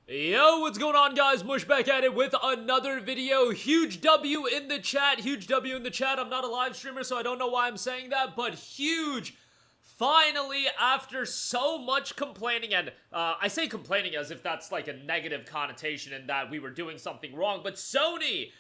Yo, what's going on, guys? Mush back at it with another video. Huge W in the chat. Huge W in the chat. I'm not a live streamer, so I don't know why I'm saying that, but huge. Finally, after so much complaining, and I say complaining as if that's like a negative connotation in that we were doing something wrong, but Sony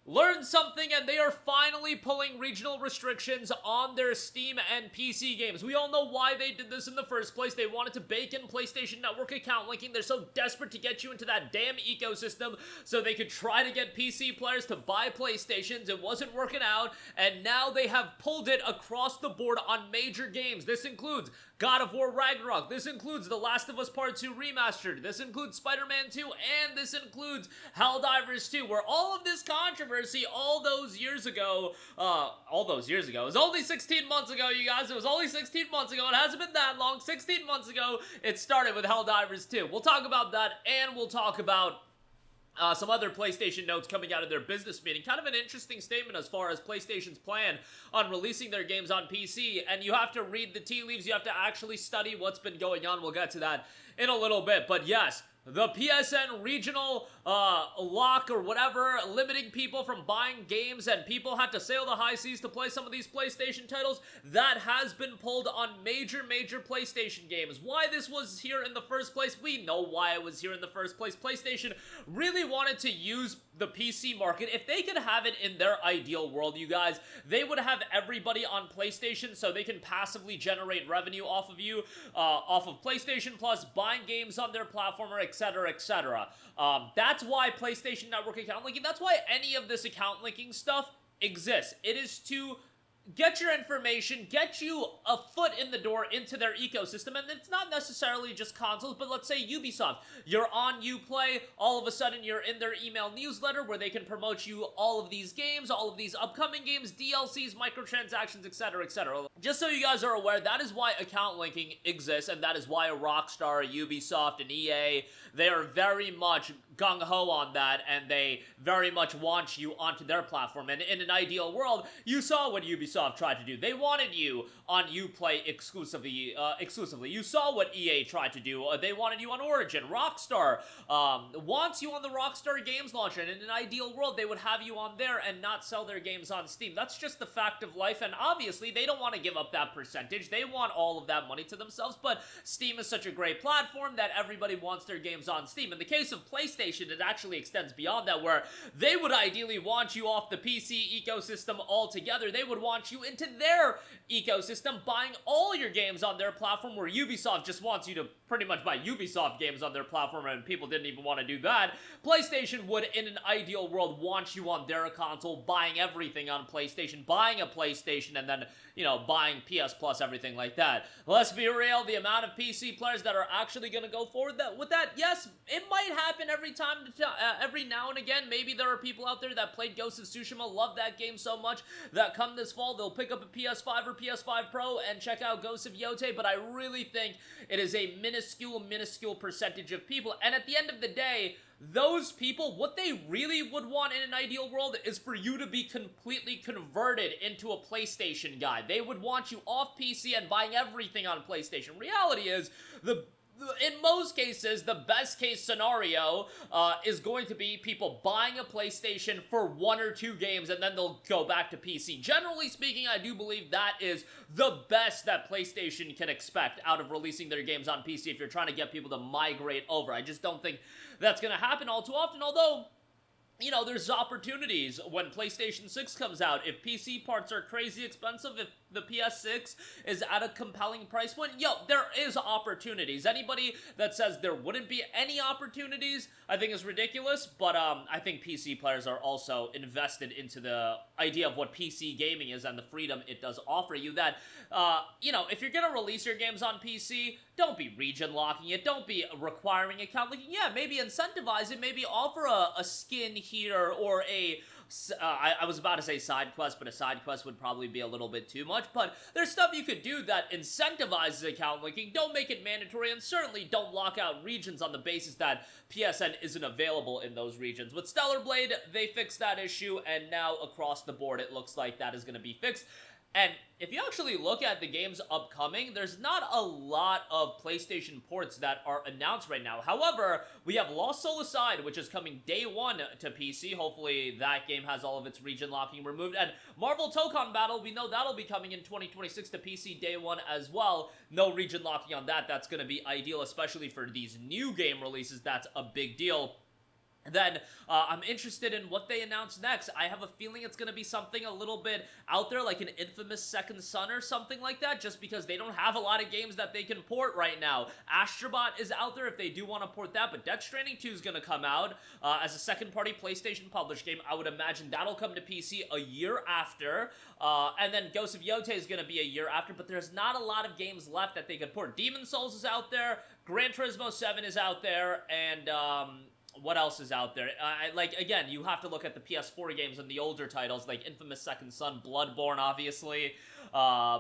learned something, and they are finally pulling regional restrictions on their Steam and PC games. We all know why they did this in the first place. They wanted to bake in PlayStation Network account linking. They're so desperate to get you into that damn ecosystem so they could try to get PC players to buy PlayStations. It wasn't working out, and now they have pulled it across the board on major games. This includes God of War Ragnarok. This includes The Last of Us Part 2 Remastered. This includes Spider-Man 2, and this includes Helldivers 2, where all of this controversy all those years ago, it was only 16 months ago, you guys. It was only 16 months ago. It hasn't been that long. 16 months ago, it started with Helldivers 2. We'll talk about that, and we'll talk about some other PlayStation notes coming out of their business meeting. Kind of an interesting statement as far as PlayStation's plan on releasing their games on PC. And you have to read the tea leaves. You have to actually study what's been going on. We'll get to that in a little bit. But yes, the PSN regional lock or whatever, limiting people from buying games, and people had to sail the high seas to play some of these PlayStation titles, that has been pulled on major PlayStation games. Why this was here in the first place? We know why it was here in the first place. PlayStation really wanted to use the PC market. If they could have it in their ideal world, you guys, they would have everybody on PlayStation so they can passively generate revenue off of you, off of PlayStation Plus, buying games on their platform, or etc, etc. That's why PlayStation Network account linking, that's why any of this account linking stuff exists. It is to get your information, get you a foot in the door into their ecosystem, and it's not necessarily just consoles, but let's say Ubisoft. You're on Uplay, all of a sudden you're in their email newsletter where they can promote you all of these games, all of these upcoming games, DLCs, microtransactions, etc, etc. Just so you guys are aware, that is why account linking exists, and that is why a Rockstar, Ubisoft, and EA, they are very much gung-ho on that, and they very much want you onto their platform. And in an ideal world, you saw what Ubisoft tried to do. They wanted you on Uplay exclusively. You saw what EA tried to do. They wanted you on Origin. Rockstar wants you on the Rockstar Games launcher, and in an ideal world, they would have you on there and not sell their games on Steam. That's just the fact of life, and obviously, they don't want to give up that percentage. They want all of that money to themselves, but Steam is such a great platform that everybody wants their games on Steam. In the case of PlayStation, it actually extends beyond that, where they would ideally want you off the PC ecosystem altogether. They would want you into their ecosystem, buying all your games on their platform, where Ubisoft just wants you to pretty much buy Ubisoft games on their platform, and people didn't even want to do that. PlayStation would, in an ideal world, want you on their console, buying everything on PlayStation, buying a PlayStation, and then, you know, buying PS Plus, everything like that. Let's be real, the amount of PC players that are actually going to go forward with that, yes, it might happen every now and again. Maybe there are people out there that played Ghost of Tsushima, love that game so much, that come this fall, they'll pick up a PS5 or PS5 Pro and check out Ghost of Yotei, but I really think it is a minuscule percentage of people, and at the end of the day, those people, what they really would want in an ideal world is for you to be completely converted into a PlayStation guy. They would want you off PC and buying everything on PlayStation. Reality is, in most cases, the best case scenario is going to be people buying a PlayStation for 1 or 2 games, and then they'll go back to PC. Generally speaking, I do believe that is the best that PlayStation can expect out of releasing their games on PC if you're trying to get people to migrate over. I just don't think that's going to happen all too often, although, you know, there's opportunities when PlayStation 6 comes out. If PC parts are crazy expensive, if the PS6 is at a compelling price point, there is opportunities. Anybody that says there wouldn't be any opportunities, I think is ridiculous, but I think PC players are also invested into the idea of what PC gaming is and the freedom it does offer you, that, you know, if you're gonna release your games on PC, don't be region locking it, don't be requiring account linking. Yeah, maybe incentivize it, maybe offer a skin here, or I was about to say side quest, but a side quest would probably be a little bit too much, but there's stuff you could do that incentivizes account linking. Don't make it mandatory, and certainly don't lock out regions on the basis that PSN isn't available in those regions. With Stellar Blade, they fixed that issue, and now across the board, it looks like that is going to be fixed. And if you actually look at the games upcoming, there's not a lot of PlayStation ports that are announced right now. However, we have Lost Soul Aside, which is coming day one to PC. Hopefully that game has all of its region locking removed. And Marvel Tokon Battle, we know that'll be coming in 2026 to PC day one as well. No region locking on that. That's going to be ideal, especially for these new game releases. That's a big deal. Then, I'm interested in what they announce next. I have a feeling it's going to be something a little bit out there, like an infamous Second Son or something like that, just because they don't have a lot of games that they can port right now. Astrobot is out there if they do want to port that, but Death Stranding 2 is going to come out as a second-party PlayStation published game. I would imagine that'll come to PC a year after, and then Ghost of Yotei is going to be a year after, but there's not a lot of games left that they could port. Demon's Souls is out there, Gran Turismo 7 is out there, and, what else is out there? Again, you have to look at the PS4 games and the older titles, like Infamous Second Son, Bloodborne, obviously,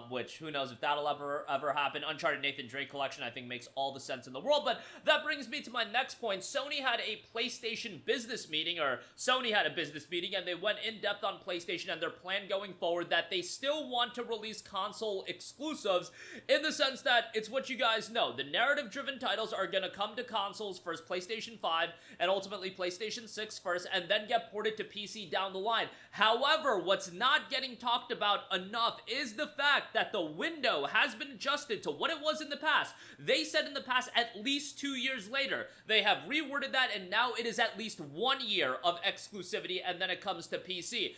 which, who knows if that'll ever happen. Uncharted Nathan Drake Collection, I think, makes all the sense in the world, but that brings me to my next point. Sony had a PlayStation business meeting, and they went in-depth on PlayStation and their plan going forward that they still want to release console exclusives, in the sense that it's what you guys know. The narrative-driven titles are gonna come to consoles first, PlayStation 5, and ultimately PlayStation 6 first, and then get ported to PC down the line. However, what's not getting talked about enough is the fact that the window has been adjusted to what it was in the past. They said in the past at least 2 years later. They have reworded that, and now it is at least 1 year of exclusivity, and then it comes to PC.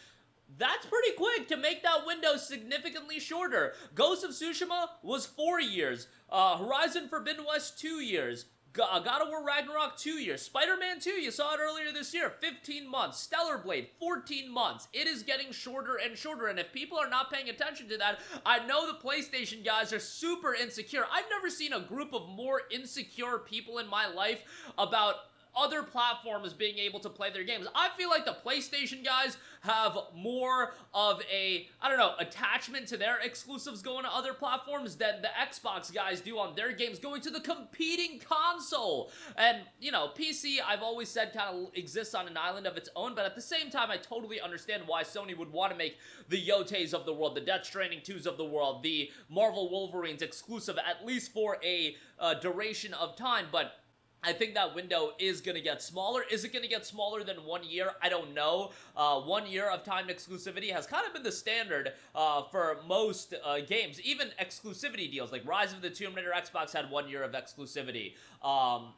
That's pretty quick to make that window significantly shorter. Ghost of Tsushima was 4 years. Horizon Forbidden West, 2 years. God of War Ragnarok, 2 years. Spider-Man 2, you saw it earlier this year, 15 months. Stellar Blade, 14 months. It is getting shorter and shorter, and if people are not paying attention to that, I know the PlayStation guys are super insecure. I've never seen a group of more insecure people in my life about other platforms being able to play their games. I feel like the PlayStation guys have more of a, I don't know, attachment to their exclusives going to other platforms than the Xbox guys do on their games going to the competing console. And, you know, PC, I've always said, kind of exists on an island of its own, but at the same time, I totally understand why Sony would want to make the Yoteis of the world, the Death Stranding 2s of the world, the Marvel Wolverines exclusive, at least for a duration of time, but I think that window is going to get smaller. Is it going to get smaller than 1 year? I don't know. 1 year of timed exclusivity has kind of been the standard for most games. Even exclusivity deals, like Rise of the Tomb Raider, Xbox had 1 year of exclusivity.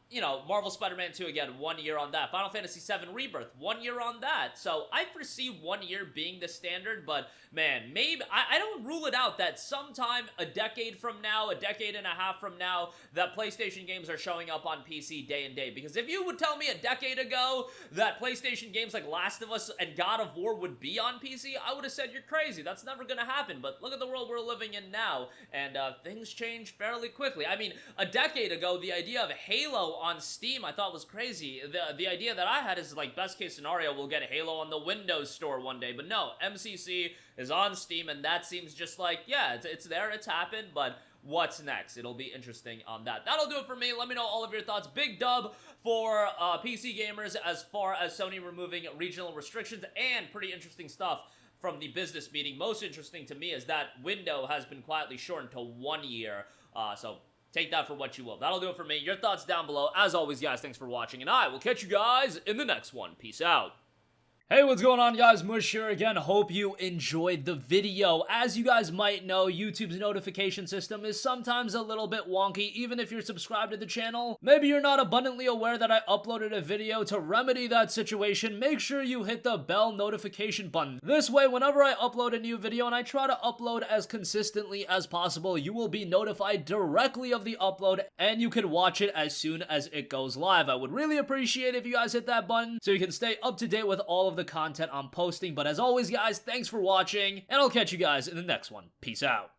You know, Marvel Spider-Man 2, again, 1 year on that. Final Fantasy VII Rebirth, 1 year on that. So I foresee 1 year being the standard, but man, maybe, I don't rule it out that sometime a decade from now, a decade and a half from now, that PlayStation games are showing up on PC day and day. Because if you would tell me a decade ago that PlayStation games like Last of Us and God of War would be on PC, I would have said you're crazy. That's never gonna happen. But look at the world we're living in now, and things change fairly quickly. I mean, a decade ago, the idea of Halo on Steam I thought was crazy. The idea that I had is, like, best case scenario, we'll get Halo on the Windows Store one day. But no, MCC is on Steam, and that seems just like, yeah, it's there, it's happened, but what's next? It'll be interesting on that. That'll do it for me. Let me know all of your thoughts. Big dub for PC gamers as far as Sony removing regional restrictions, and pretty interesting stuff from the business meeting. Most interesting to me is that window has been quietly shortened to 1 year. So take that for what you will. That'll do it for me. Your thoughts down below. As always, guys, thanks for watching, and I will catch you guys in the next one. Peace out. Hey, what's going on, guys? Mush here again. Hope you enjoyed the video. As you guys might know, YouTube's notification system is sometimes a little bit wonky, even if you're subscribed to the channel. Maybe you're not abundantly aware that I uploaded a video. To remedy that situation, make sure you hit the bell notification button. This way, whenever I upload a new video, and I try to upload as consistently as possible, you will be notified directly of the upload, and you can watch it as soon as it goes live. I would really appreciate if you guys hit that button so you can stay up to date with all of the content I'm posting. But as always, guys, thanks for watching, and I'll catch you guys in the next one. Peace out.